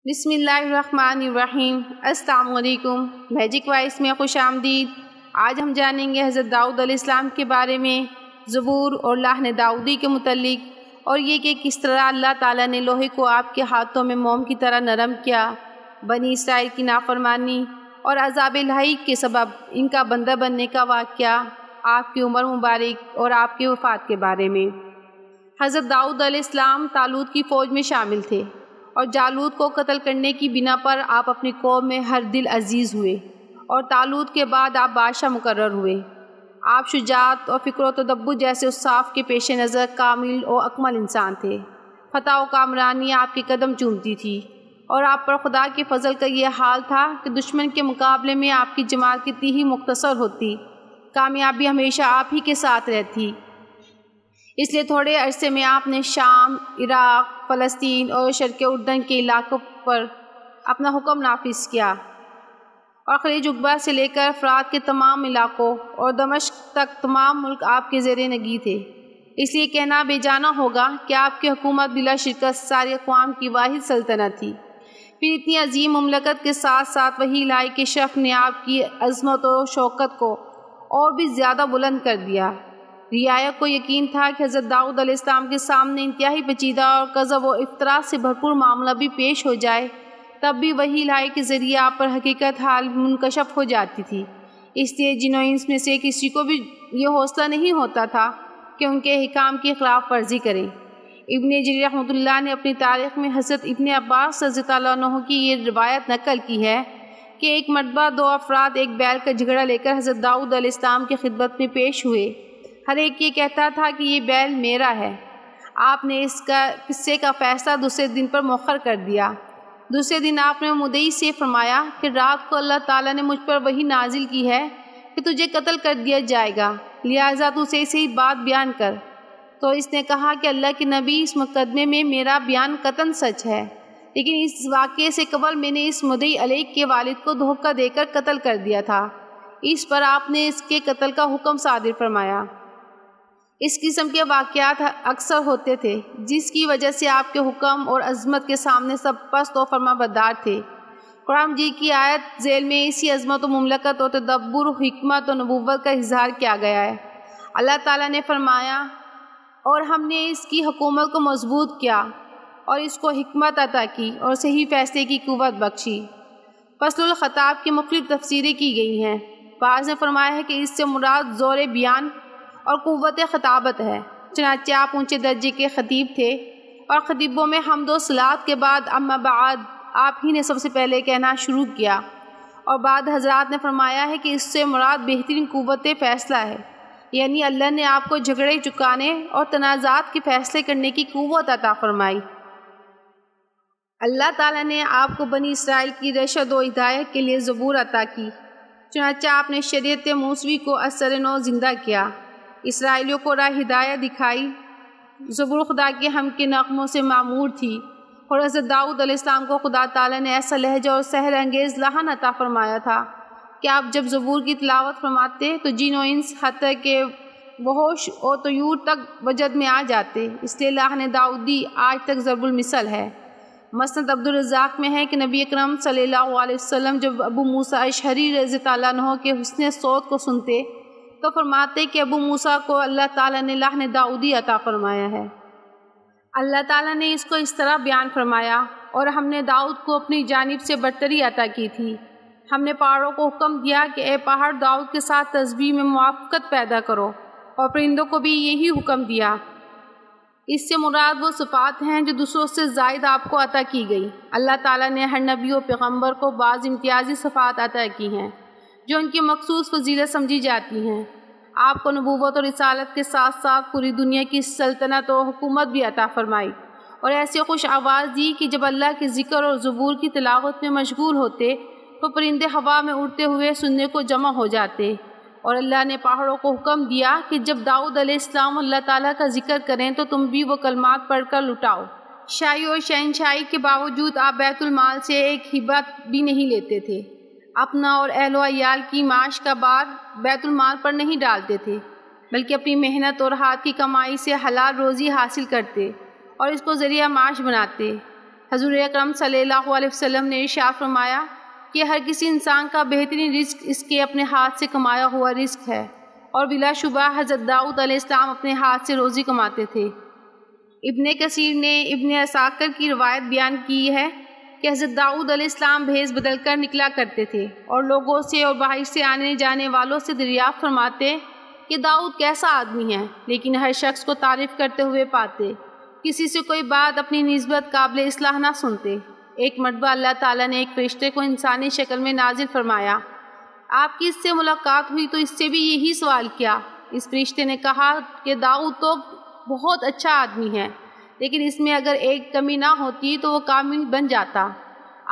بسم اللہ الرحمن الرحیم۔ السلام علیکم۔ میجک وائس میں خوش آمدید۔ آج ہم جانیں گے حضرت داؤد علیہ السلام کے بارے میں، زبور اور لحن داؤدی کے متعلق، اور یہ کہ کس طرح اللہ تعالیٰ نے لوہے کو آپ کے ہاتھوں میں موم کی طرح نرم کیا۔ بنی اسرائیل کی نافرمانی اور عذاب الہی کے سبب ان کا بندہ بننے کا واقعہ، آپ کی عمر مبارک اور آپ کی وفات کے بارے میں۔ حضرت داؤد علیہ السلام طالوت کی فوج میں شامل تھے، اور جالوت کو قتل کرنے کی بنا پر آپ اپنی قوم میں ہر دل عزیز ہوئے، اور طالوت کے بعد آپ بادشاہ مقرر ہوئے۔ آپ شجاعت اور فکر و تدبر جیسے اوصاف کے پیش نظر کامل و اکمل انسان تھے۔ فتح و کامرانی آپ کے قدم چومتی تھی، اور آپ پر خدا کے فضل کا یہ حال تھا کہ دشمن کے مقابلے میں آپ کی جماعت کتنی ہی مختصر ہوتی، کامیابی ہمیشہ آپ ہی کے ساتھ رہتی۔ اس لیے تھوڑے عرصے میں آپ نے شام، عراق، فلسطین اور شرق اردن کے علاقوں پر اپنا حکم نافذ کیا، اور خلیج عقبہ سے لے کر فرات کے تمام علاقوں اور دمشق تک تمام ملک آپ کے زیر نگی تھے۔ اس لیے کہنا بے جانا ہوگا کہ آپ کی حکومت بلا شرکت ساری اقوام کی واحد سلطنت تھی۔ پھر اتنی عظیم مملکت کے ساتھ ساتھ وہی الہی کے شرف نے آپ کی عظمت و شوکت کو اور بھی زیادہ بلند کر دیا۔ رعایا کو یقین تھا کہ حضرت داؤد علیہ السلام کے سامنے انتہائی پیچیدہ اور کذب و افتراء سے بھرپور معاملہ بھی پیش ہو جائے، تب بھی وہی الہی کے ذریعے آپ پر حقیقت حال منکشف ہو جاتی تھی۔ اس لیے جن و انس میں سے کسی کو بھی یہ حوصلہ نہیں ہوتا تھا کہ ان کے حکام کی خلاف ورزی کریں۔ ابن جریر رحمۃ اللہ نے اپنی تاریخ میں حضرت ابن عباس رضی اللہ عنہ کی یہ روایت نقل کی ہے کہ ایک مرتبہ دو افراد ایک بیل کا جھگڑا لے کر حضرت داؤد علیہ السلام کی خدمت میں پیش ہوئے۔ ہر ایک یہ کہتا تھا کہ یہ بیل میرا ہے۔ آپ نے اس قصے کا فیصلہ دوسرے دن پر مؤخر کر دیا۔ دوسرے دن آپ نے مدعی سے فرمایا کہ رات کو اللہ تعالیٰ نے مجھ پر وحی نازل کی ہے کہ تجھے قتل کر دیا جائے گا، لہٰذا تو اسے صحیح بات بیان کر۔ تو اس نے کہا کہ اللہ کے نبی، اس مقدمے میں میرا بیان قطعاً سچ ہے، لیکن اس واقعے سے قبل میں نے اس مدعی علیہ کے والد کو دھوکہ دے کر قتل کر دیا تھا۔ اس پر آپ نے اس کے قتل کا حکم صادر فرمایا۔ اس قسم کے واقعات اکثر ہوتے تھے، جس کی وجہ سے آپ کے حکم اور عظمت کے سامنے سب پست و فرما بردار تھے۔ قرآن مجید کی آیت ذیل میں اسی عظمت و مملکت و تدبر، حکمت و نبوت کا اظہار کیا گیا ہے۔ اللہ تعالیٰ نے فرمایا، اور ہم نے اس کی حکومت کو مضبوط کیا اور اس کو حکمت عطا کی اور صحیح فیصلے کی قوت بخشی۔ فصل الخطاب کی مختلف تفسیریں کی گئی ہیں۔ بعض نے فرمایا ہے کہ اس سے مراد زور بیان اور قوت خطابت ہے، چنانچہ آپ اونچے درجے کے خطیب تھے، اور خطیبوں میں حمد و صلات کے بعد اما بعد آپ ہی نے سب سے پہلے کہنا شروع کیا۔ اور بعد حضرات نے فرمایا ہے کہ اس سے مراد بہترین قوت فیصلہ ہے، یعنی اللہ نے آپ کو جھگڑے چکانے اور تنازعات کے فیصلے کرنے کی قوت عطا فرمائی۔ اللہ تعالیٰ نے آپ کو بنی اسرائیل کی رشد و ہدایت کے لیے زبور عطا کی، چنانچہ آپ نے شریعت موسوی کو اثر نو زندہ کیا، اسرائیلیوں کو راہ ہدایت دکھائی۔ زبور خدا کے ہم کے نغموں سے معمور تھی، اور حضرت داؤد علیہ السلام کو خدا تعالیٰ نے ایسا لہجہ اور سحر انگیز لحن عطا فرمایا تھا کہ آپ جب زبور کی تلاوت فرماتے تو جن و انس حتیٰ کہ وحوش اور طیور تک وجد میں آ جاتے۔ اس لیے لحن داؤدی آج تک ضرب المثل ہے۔ مسند عبدالرزاق میں ہے کہ نبی اکرم صلی اللہ علیہ وسلم جب ابو موسیٰ اشعری رضی اللہ عنہ کے حسن صوت کو سنتے تو فرماتے کہ ابو موسیٰ کو اللہ تعالیٰ نے لحن داؤدی عطا فرمایا ہے۔ اللہ تعالیٰ نے اس کو اس طرح بیان فرمایا، اور ہم نے داؤد کو اپنی جانب سے برتری عطا کی تھی۔ ہم نے پہاڑوں کو حکم دیا کہ اے پہاڑ داؤد کے ساتھ تسبیح میں موافقت پیدا کرو، اور پرندوں کو بھی یہی حکم دیا۔ اس سے مراد وہ صفات ہیں جو دوسروں سے زائد آپ کو عطا کی گئی۔ اللہ تعالیٰ نے ہر نبی و پیغمبر کو بعض امتیازی صفات عطا کی ہیں جو ان کی مخصوص فضیلت سمجھی جاتی ہیں۔ آپ کو نبوت اور رسالت کے ساتھ ساتھ پوری دنیا کی سلطنت و حکومت بھی عطا فرمائی، اور ایسے خوش آواز دی کہ جب اللہ کے ذکر اور زبور کی تلاوت میں مشغول ہوتے تو پرندے ہوا میں اڑتے ہوئے سننے کو جمع ہو جاتے۔ اور اللہ نے پہاڑوں کو حکم دیا کہ جب داؤد علیہ السلام اللہ تعالیٰ کا ذکر کریں تو تم بھی وہ کلمات پڑھ کر لٹاؤ۔ شاہی اور شہنشاہی کے باوجود آپ بیت المال سے ایک ہبہ بھی نہیں لیتے تھے، اپنا اور اہل و عیال کی معاش کا بار بیت المال پر نہیں ڈالتے تھے، بلکہ اپنی محنت اور ہاتھ کی کمائی سے حلال روزی حاصل کرتے اور اس کو ذریعہ معاش بناتے۔ حضور اکرم صلی اللہ علیہ وسلم نے ارشاد فرمایا کہ ہر کسی انسان کا بہترین رزق اس کے اپنے ہاتھ سے کمایا ہوا رزق ہے، اور بلا شبہ حضرت داؤد علیہ السلام اپنے ہاتھ سے روزی کماتے تھے۔ ابن کثیر نے ابن عساکر کی روایت بیان کی ہے کہ حضرت داؤد علیہ السلام بھیس بدل کر نکلا کرتے تھے اور لوگوں سے اور باہر سے آنے جانے والوں سے دریافت فرماتے کہ داؤد کیسا آدمی ہے، لیکن ہر شخص کو تعریف کرتے ہوئے پاتے، کسی سے کوئی بات اپنی نسبت قابل اصلاح نہ سنتے۔ ایک مرتبہ اللہ تعالیٰ نے ایک فرشتے کو انسانی شکل میں نازل فرمایا۔ آپ کی اس سے ملاقات ہوئی تو اس سے بھی یہی سوال کیا۔ اس فرشتے نے کہا کہ داؤد تو بہت اچھا آدمی ہے، لیکن اس میں اگر ایک کمی نہ ہوتی تو وہ کامل بن جاتا۔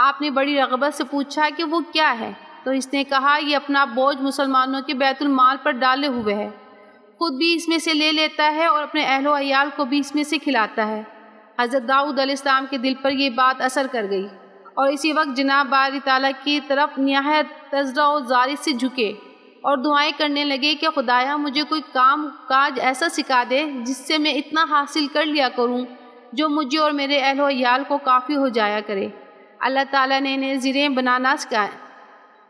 آپ نے بڑی رغبت سے پوچھا کہ وہ کیا ہے، تو اس نے کہا یہ اپنا بوجھ مسلمانوں کے بیت المال پر ڈالے ہوئے ہے، خود بھی اس میں سے لے لیتا ہے اور اپنے اہل و عیال کو بھی اس میں سے کھلاتا ہے۔ حضرت داؤد علیہ السلام کے دل پر یہ بات اثر کر گئی، اور اسی وقت جناب باری تعالیٰ کی طرف نہایت تضرع و زاری سے جھکے اور دعائیں کرنے لگے کہ خدایا مجھے کوئی کام کاج ایسا سکھا دے جس سے میں اتنا حاصل کر لیا کروں جو مجھے اور میرے اہل و عیال کو کافی ہو جایا کرے۔ اللہ تعالیٰ نے انہیں زریں بنانا سکھایا،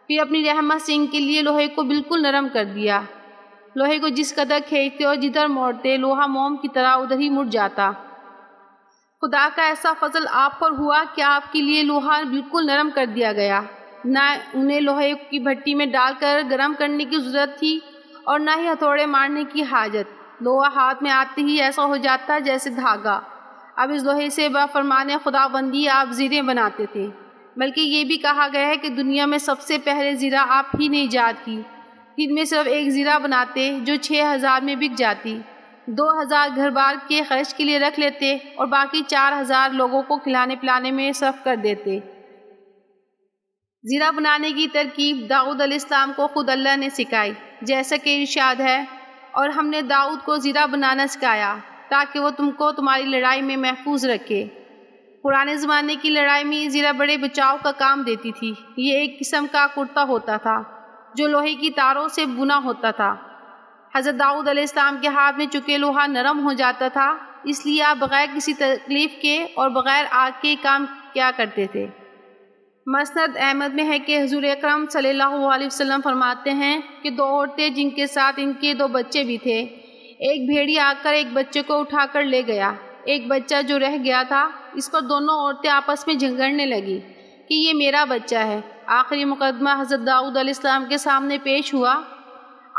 پھر اپنی رحمت سے ان کے لیے لوہے کو بالکل نرم کر دیا۔ لوہے کو جس قدر کھینچتے اور جدھر موڑتے لوہا موم کی طرح ادھر ہی مڑ جاتا۔ خدا کا ایسا فضل آپ پر ہوا کہ آپ کے لیے لوہا بالکل نرم کر دیا گیا، نہ انہیں لوہے کی بھٹی میں ڈال کر گرم کرنے کی ضرورت تھی اور نہ ہی ہتھوڑے مارنے کی حاجت۔ لوہا ہاتھ میں آتے ہی ایسا ہو جاتا جیسے دھاگا۔ اب اس لوہے سے بفرمان خدا بندی آپ زریں بناتے تھے، بلکہ یہ بھی کہا گیا ہے کہ دنیا میں سب سے پہلے زرہ آپ ہی نے ایجاد کی، جن میں صرف ایک زرہ بناتے جو 6000 میں بک جاتی، 2000 گھر بار کے خرچ کے لیے رکھ لیتے اور باقی 4000 لوگوں کو کھلانے پلانے میں صرف کر دیتے۔ زرہ بنانے کی ترکیب داؤد علیہ السلام کو خود اللہ نے سکھائی، جیسا کہ ارشاد ہے اور ہم نے داؤد کو زرہ بنانا سکھایا تاکہ وہ تم کو تمہاری لڑائی میں محفوظ رکھے۔ پرانے زمانے کی لڑائی میں زرہ بڑے بچاؤ کا کام دیتی تھی۔ یہ ایک قسم کا کرتا ہوتا تھا جو لوہے کی تاروں سے بنا ہوتا تھا۔ حضرت داؤد علیہ السلام کے ہاتھ میں چونکہ لوہا نرم ہو جاتا تھا، اس لیے آپ بغیر کسی تکلیف کے اور بغیر آگ کے کام کیا کرتے تھے۔ مسند احمد میں ہے کہ حضور اکرم صلی اللہ علیہ وسلم فرماتے ہیں کہ 2 عورتیں جن کے ساتھ ان کے 2 بچے بھی تھے، ایک بھیڑی آ کر ایک بچے کو اٹھا کر لے گیا، ایک بچہ جو رہ گیا تھا اس پر دونوں عورتیں آپس میں جھگڑنے لگی کہ یہ میرا بچہ ہے۔ آخری مقدمہ حضرت داؤد علیہ السلام کے سامنے پیش ہوا۔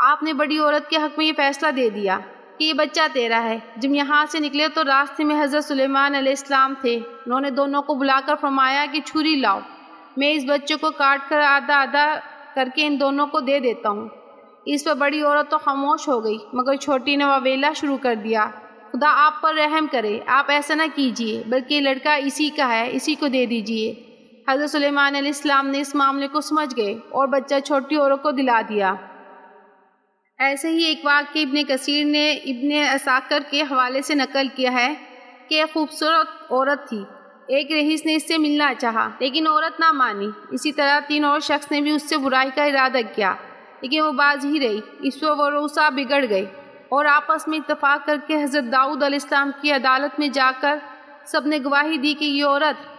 آپ نے بڑی عورت کے حق میں یہ فیصلہ دے دیا کہ یہ بچہ تیرا ہے۔ جب یہاں سے نکلے تو راستے میں حضرت سلیمان علیہ السلام تھے۔ انہوں نے دونوں کو بلا کر فرمایا کہ چھری لاؤ، میں اس بچے کو کاٹ کر آدھا آدھا کر کے ان دونوں کو دے دیتا ہوں۔ اس پر بڑی عورت تو خاموش ہو گئی، مگر چھوٹی نے واویلا شروع کر دیا، خدا آپ پر رحم کرے، آپ ایسا نہ کیجیے، بلکہ لڑکا اسی کا ہے، اسی کو دے دیجیے۔ حضرت سلیمان علیہ السلام نے اس معاملے کو سمجھ گئے اور بچہ چھوٹی عورت کو دلا دیا۔ ایسے ہی ایک واقعہ ابن کثیر نے ابن عساکر کے حوالے سے نقل کیا ہے کہ ایک خوبصورت عورت تھی، ایک رئیس نے اس سے ملنا چاہا لیکن عورت نہ مانی۔ اسی طرح 3 اور شخص نے بھی اس سے برائی کا ارادہ کیا لیکن وہ باز ہی رہی۔ اس پر وہ روسا بگڑ گئے اور آپس میں اتفاق کر کے حضرت داؤد علیہ السلام کی عدالت میں جا کر سب نے گواہی دی کہ یہ عورت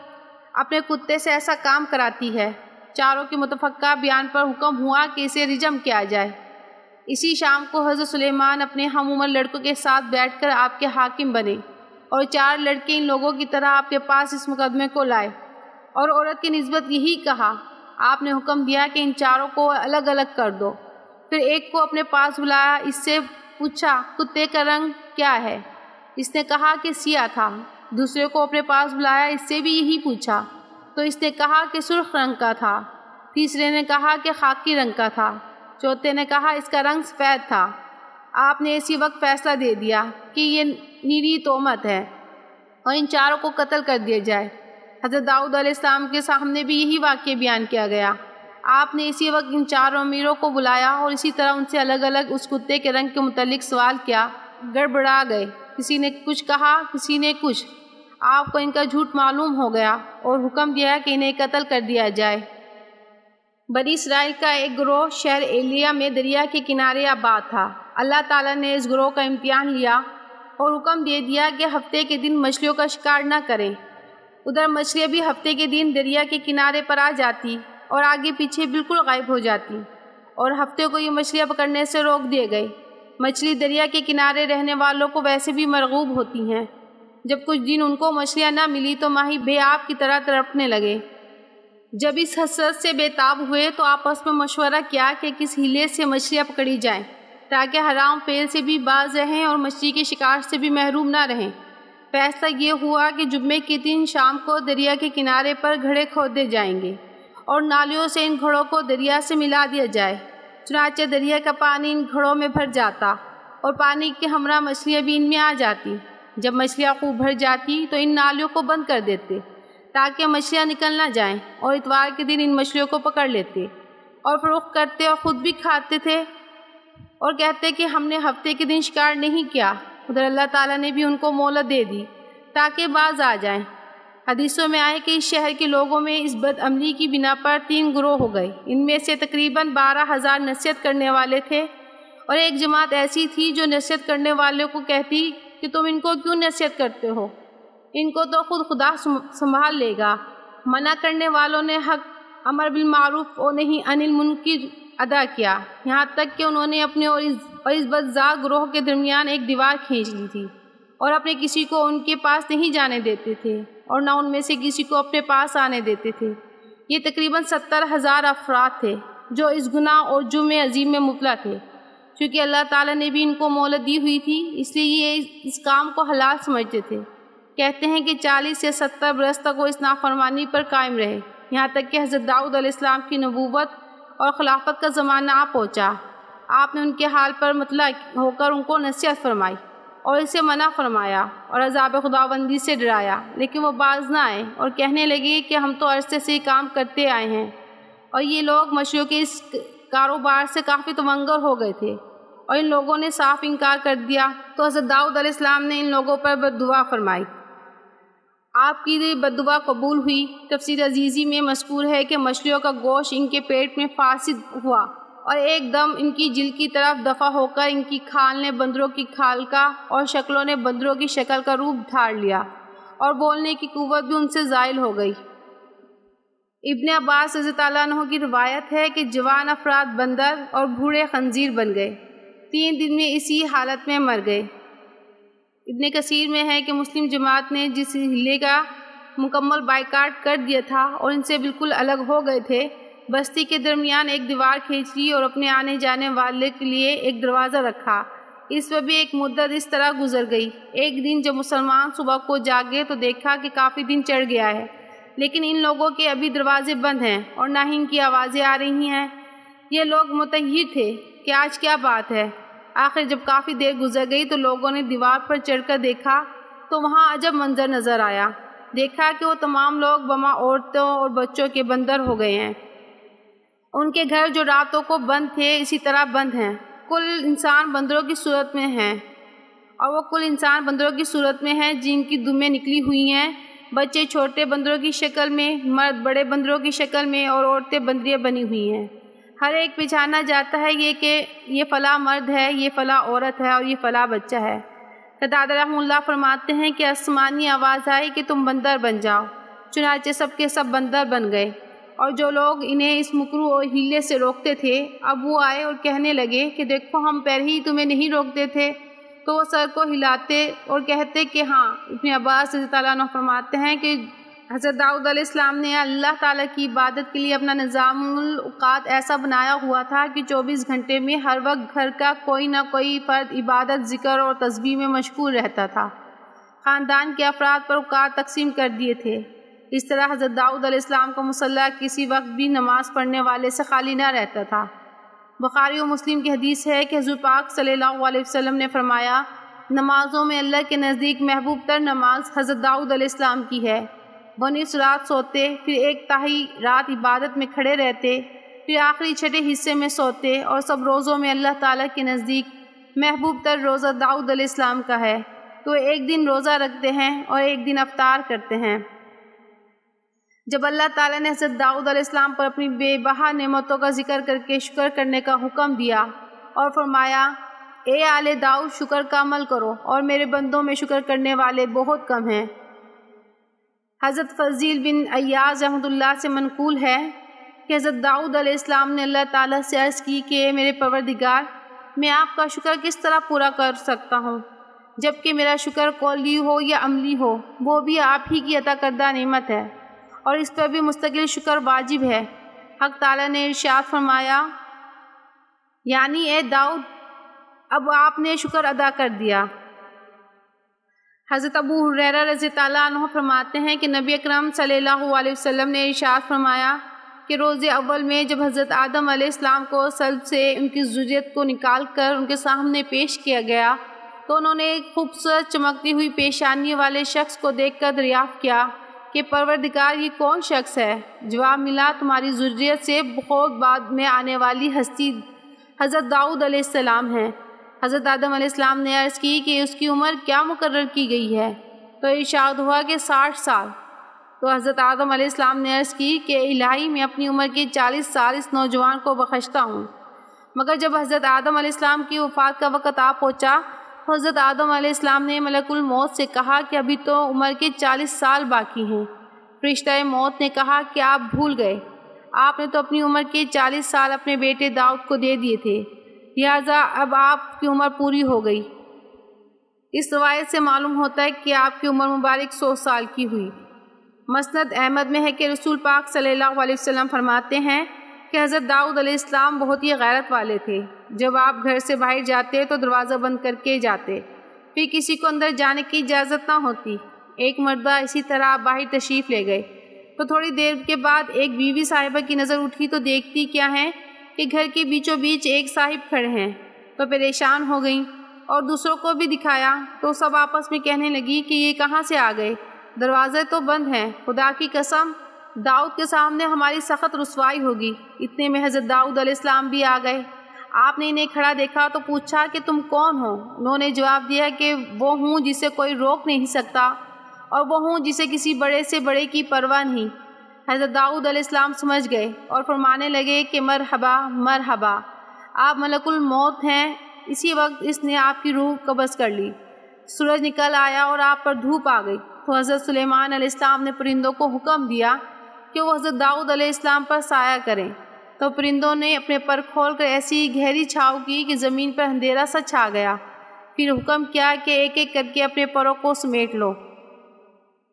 اپنے کتے سے ایسا کام کراتی ہے۔ چاروں کے متفقہ بیان پر حکم ہوا کہ اسے رجم کیا جائے۔ اسی شام کو حضرت سلیمان اپنے ہم عمر لڑکوں کے ساتھ بیٹھ کر آپ کے حاکم بنے اور 4 لڑکے ان لوگوں کی طرح آپ کے پاس اس مقدمے کو لائے اور عورت کی نسبت یہی کہا۔ آپ نے حکم دیا کہ ان 4 کو الگ الگ کر دو۔ پھر ایک کو اپنے پاس بلایا، اس سے پوچھا کتے کا رنگ کیا ہے؟ اس نے کہا کہ سیاہ تھا۔ دوسرے کو اپنے پاس بلایا، اس سے بھی یہی پوچھا تو اس نے کہا کہ سرخ رنگ کا تھا۔ تیسرے نے کہا کہ خاکی رنگ کا تھا۔ چوتھے نے کہا اس کا رنگ سفید تھا۔ آپ نے اسی وقت فیصلہ دے دیا کہ یہ نیری تہمت ہے اور ان 4 کو قتل کر دیا جائے۔ حضرت داؤد علیہ السلام کے سامنے بھی یہی واقعہ بیان کیا گیا۔ آپ نے اسی وقت ان 4 امیروں کو بلایا اور اسی طرح ان سے الگ الگ اس کتے کے رنگ کے متعلق سوال کیا۔ گڑبڑا گئے، کسی نے کچھ کہا، کسی نے کچھ۔ آپ کو ان کا جھوٹ معلوم ہو گیا اور حکم دیا کہ انہیں قتل کر دیا جائے۔ بنی اسرائیل کا ایک گروہ شہر ایلیا میں دریا کے کنارے آباد تھا۔ اللہ تعالیٰ نے اس گروہ کا امتحان لیا اور حکم دے دیا کہ ہفتے کے دن مچھلیوں کا شکار نہ کریں۔ ادھر مچھلیاں بھی ہفتے کے دن دریا کے کنارے پر آ جاتی اور آگے پیچھے بالکل غائب ہو جاتی، اور ہفتے کو یہ مچھلیاں پکڑنے سے روک دیے گئے۔ مچھلی دریا کے کنارے رہنے والوں کو ویسے بھی مرغوب ہوتی ہیں۔ جب کچھ دن ان کو مچھلیاں نہ ملی تو ماہی بے آب کی طرح تڑپنے لگے۔ جب اس حسرت سے بے تاب ہوئے تو آپس میں مشورہ کیا کہ کس ہیلے سے مچھلیاں پکڑی جائیں تاکہ حرام فعل سے بھی باز رہیں اور مچھلی کے شکار سے بھی محروم نہ رہیں۔ فیصلہ یہ ہوا کہ جمعے کے دن شام کو دریا کے کنارے پر گھڑے کھودے جائیں گے اور نالیوں سے ان گھڑوں کو دریا سے ملا دیا جائے۔ چنانچہ دریا کا پانی ان گھڑوں میں بھر جاتا اور پانی کے ہمراہ مچھلیاں بھی ان میں آ جاتی۔ جب مچھلیاں خوب بھر جاتی تو ان نالیوں کو بند کر دیتے تاکہ مچھلیاں نکل نہ جائیں، اور اتوار کے دن ان مچھلیوں کو پکڑ لیتے اور فروخت کرتے اور خود بھی کھاتے تھے اور کہتے کہ ہم نے ہفتے کے دن شکار نہیں کیا۔ ادھر اللہ تعالیٰ نے بھی ان کو مہلت دے دی تاکہ باز آ جائیں۔ حدیثوں میں آئے کہ اس شہر کے لوگوں میں اس بد عملی کی بنا پر 3 گروہ ہو گئے۔ ان میں سے تقریباً 12,000 نصیحت کرنے والے تھے، اور ایک جماعت ایسی تھی جو نصیحت کرنے والوں کو کہتی کہ تم ان کو کیوں نصیحت کرتے ہو، ان کو تو خود خدا سنبھال لے گا۔ منع کرنے والوں نے حق امر بالمعروف و نہی عن المنکر ادا کیا، یہاں تک کہ انہوں نے اپنے اور اس بدذات گروہ کے درمیان ایک دیوار کھینچ لی تھی، اور اپنے کسی کو ان کے پاس نہیں جانے دیتے تھے اور نہ ان میں سے کسی کو اپنے پاس آنے دیتے تھے۔ یہ تقریباً 70,000 افراد تھے جو اس گناہ اور جرم عظیم میں مبتلا تھے۔ چونکہ اللہ تعالیٰ نے بھی ان کو مہلت دی ہوئی تھی اس لیے یہ اس کام کو حلال سمجھتے تھے۔ کہتے ہیں کہ 40 سے 70 برس تک وہ اس نافرمانی پر قائم رہے، یہاں تک کہ حضرت داؤد علیہ السلام کی نبوت اور خلافت کا زمانہ آ پہنچا۔ آپ نے ان کے حال پر مطلع ہو کر ان کو نصیحت فرمائی اور اسے منع فرمایا اور عذاب خداوندی سے ڈرایا، لیکن وہ باز نہ آئے اور کہنے لگے کہ ہم تو عرصے سے کام کرتے آئے ہیں، اور یہ لوگ مچھلیوں کے اس کاروبار سے کافی تمنگر ہو گئے تھے اور ان لوگوں نے صاف انکار کر دیا۔ تو حضرت داؤد علیہ السلام نے ان لوگوں پر بد دعا فرمائی۔ آپ کی بد دعا قبول ہوئی۔ تفسیر عزیزی میں مذکور ہے کہ مچھلیوں کا گوشت ان کے پیٹ میں فاسد ہوا اور ایک دم ان کی جلد کی طرف دفع ہو کر ان کی کھال نے بندروں کی کھال کا اور شکلوں نے بندروں کی شکل کا روپ دھار لیا، اور بولنے کی قوت بھی ان سے زائل ہو گئی۔ ابن عباس رضی اللہ عنہ کی روایت ہے کہ جوان افراد بندر اور بوڑھے خنزیر بن گئے، 3 دن میں اسی حالت میں مر گئے۔ ابن کثیر میں ہے کہ مسلم جماعت نے جس ہلے کا مکمل بائیکاٹ کر دیا تھا اور ان سے بالکل الگ ہو گئے تھے، بستی کے درمیان ایک دیوار کھینچ لی اور اپنے آنے جانے والے کے لیے ایک دروازہ رکھا۔ اس پر بھی ایک مدت اس طرح گزر گئی۔ ایک دن جب مسلمان صبح کو جاگے تو دیکھا کہ کافی دن چڑھ گیا ہے، لیکن ان لوگوں کے ابھی دروازے بند ہیں اور نہ ہی ان کی آوازیں آ رہی ہیں۔ یہ لوگ متحیر تھے کہ آج کیا بات ہے۔ آخر جب کافی دیر گزر گئی تو لوگوں نے دیوار پر چڑھ کر دیکھا تو وہاں عجب منظر نظر آیا۔ دیکھا کہ وہ تمام لوگ بما عورتوں اور بچوں کے بندر ہو گئے ہیں۔ ان کے گھر جو راتوں کو بند تھے اسی طرح بند ہیں۔ کل انسان بندروں کی صورت میں ہیں، اور وہ کل انسان بندروں کی صورت میں ہیں جن کی دمیں نکلی ہوئی ہیں، بچے چھوٹے بندروں کی شکل میں، مرد بڑے بندروں کی شکل میں، اور عورتیں بندریاں بنی ہوئی ہیں۔ ہر ایک پہچانا جاتا ہے یہ کہ یہ فلاں مرد ہے، یہ فلاں عورت ہے اور یہ فلاں بچہ ہے۔ قتادہ رحمہ اللہ فرماتے ہیں کہ آسمانی آواز آئی کہ تم بندر بن جاؤ، چنانچہ سب کے سب بندر بن گئے، اور جو لوگ انہیں اس مکروہ اور حیلے سے روکتے تھے اب وہ آئے اور کہنے لگے کہ دیکھو ہم پہلے ہی تمہیں نہیں روکتے تھے، تو وہ سر کو ہلاتے اور کہتے کہ ہاں۔ ابن عباس رضی اللہ عنہ فرماتے ہیں کہ حضرت داؤد علیہ السلام نے اللہ تعالیٰ کی عبادت کے لیے اپنا نظام الاوقات ایسا بنایا ہوا تھا کہ 24 گھنٹے میں ہر وقت گھر کا کوئی نہ کوئی فرد عبادت، ذکر اور تسبیح میں مشغول رہتا تھا۔ خاندان کے افراد پر اوقات تقسیم کر دیے تھے۔ اس طرح حضرت داؤد علیہ السلام کا مصلی کسی وقت بھی نماز پڑھنے والے سے خالی نہ رہتا تھا۔ بخاری و مسلم کی حدیث ہے کہ حضور پاک صلی اللہ علیہ وسلم نے فرمایا، نمازوں میں اللہ کے نزدیک محبوب تر نماز حضرت داؤد علیہ السلام کی ہے۔ وہ نصف رات سوتے، پھر 1/3 رات عبادت میں کھڑے رہتے، پھر آخری چھٹے حصے میں سوتے، اور سب روزوں میں اللہ تعالیٰ کے نزدیک محبوب تر روزہ داؤد علیہ السلام کا ہے۔ تو ایک دن روزہ رکھتے ہیں اور ایک دن افطار کرتے ہیں۔ جب اللہ تعالیٰ نے حضرت داؤد علیہ السلام پر اپنی بے بہا نعمتوں کا ذکر کر کے شکر کرنے کا حکم دیا اور فرمایا، اے آل داؤد شکر کا عمل کرو، اور میرے بندوں میں شکر کرنے والے بہت کم ہیں۔ حضرت فضیل بن ایاز رحمۃ اللہ سے منقول ہے کہ حضرت داؤد علیہ السلام نے اللہ تعالیٰ سے عرض کی کہ میرے پروردگار، میں آپ کا شکر کس طرح پورا کر سکتا ہوں، جبکہ میرا شکر قولی ہو یا عملی ہو وہ بھی آپ ہی کی عطا کردہ نعمت ہے، اور اس پر بھی مستقل شکر واجب ہے۔ حق تعالیٰ نے ارشاد فرمایا، یعنی اے داؤد، اب آپ نے شکر ادا کر دیا۔ حضرت ابو ہریرہ رضی اللہ عنہ فرماتے ہیں کہ نبی اکرم صلی اللہ علیہ وسلم نے ارشاد فرمایا کہ روز اول میں جب حضرت آدم علیہ السلام کو صلب سے ان کی ذریت کو نکال کر ان کے سامنے پیش کیا گیا تو انہوں نے ایک خوبصورت چمکتی ہوئی پیشانی والے شخص کو دیکھ کر دریافت کیا کہ پروردگار یہ کون شخص ہے؟ جواب ملا، تمہاری ذریت سے بہت بعد میں آنے والی ہستی حضرت داؤد علیہ السلام ہیں۔ حضرت آدم علیہ السلام نے عرض کی کہ اس کی عمر کیا مقرر کی گئی ہے؟ تو ارشاد ہوا کہ 60 سال۔ تو حضرت آدم علیہ السلام نے عرض کی کہ الہی، میں اپنی عمر کے 40 سال اس نوجوان کو بخشتا ہوں۔ مگر جب حضرت آدم علیہ السلام کی وفات کا وقت آ پہنچا تو حضرت آدم علیہ السلام نے ملک الموت سے کہا کہ ابھی تو عمر کے 40 سال باقی ہیں۔ فرشتہ موت نے کہا کہ آپ بھول گئے، آپ نے تو اپنی عمر کے 40 سال اپنے بیٹے داؤد کو دے دیے تھے، لہٰذا اب آپ کی عمر پوری ہو گئی۔ اس روایت سے معلوم ہوتا ہے کہ آپ کی عمر مبارک 100 سال کی ہوئی۔ مسند احمد میں ہے کہ رسول پاک صلی اللہ علیہ وسلم فرماتے ہیں کہ حضرت داؤد علیہ السلام بہت ہی غیرت والے تھے۔ جب آپ گھر سے باہر جاتے تو دروازہ بند کر کے جاتے، پھر کسی کو اندر جانے کی اجازت نہ ہوتی۔ ایک مرتبہ اسی طرح باہر تشریف لے گئے تو تھوڑی دیر کے بعد ایک بیوی صاحبہ کی نظر اٹھی تو دیکھتی کیا ہے کہ گھر کے بیچوں بیچ ایک صاحب کھڑے ہیں، تو پریشان ہو گئیں اور دوسروں کو بھی دکھایا تو سب آپس میں کہنے لگی کہ یہ کہاں سے آ گئے، دروازے تو بند ہیں، خدا کی قسم داؤد کے سامنے ہماری سخت رسوائی ہوگی۔ اتنے میں حضرت داؤد علیہ السلام بھی آ گئے۔ آپ نے انہیں کھڑا دیکھا تو پوچھا کہ تم کون ہو؟ انہوں نے جواب دیا کہ وہ ہوں جسے کوئی روک نہیں سکتا، اور وہ ہوں جسے کسی بڑے سے بڑے کی پرواہ نہیں۔ حضرت داؤد علیہ السلام سمجھ گئے اور فرمانے لگے کہ مرحبا مرحبا، آپ ملک الموت ہیں۔ اسی وقت اس نے آپ کی روح قبض کر لی۔ سورج نکل آیا اور آپ پر دھوپ آ گئی تو حضرت سلیمان علیہ السلام نے پرندوں کو حکم دیا کہ وہ حضرت داؤد علیہ السلام پر سایہ کریں، تو پرندوں نے اپنے پر کھول کر ایسی گہری چھاؤں کی کہ زمین پر اندھیرا سا چھا گیا۔ پھر حکم کیا کہ ایک ایک کر کے اپنے پروں کو سمیٹ لو۔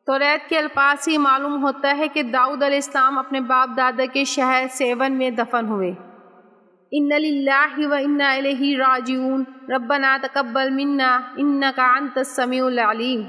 توریت کے الفاظ سے معلوم ہوتا ہے کہ داؤد علیہ السلام اپنے باپ دادا کے شہر سیون میں دفن ہوئے۔ ان للہ و انا الیہ راجعون، ربنا تقبل منا انک انت السمیع العلیم۔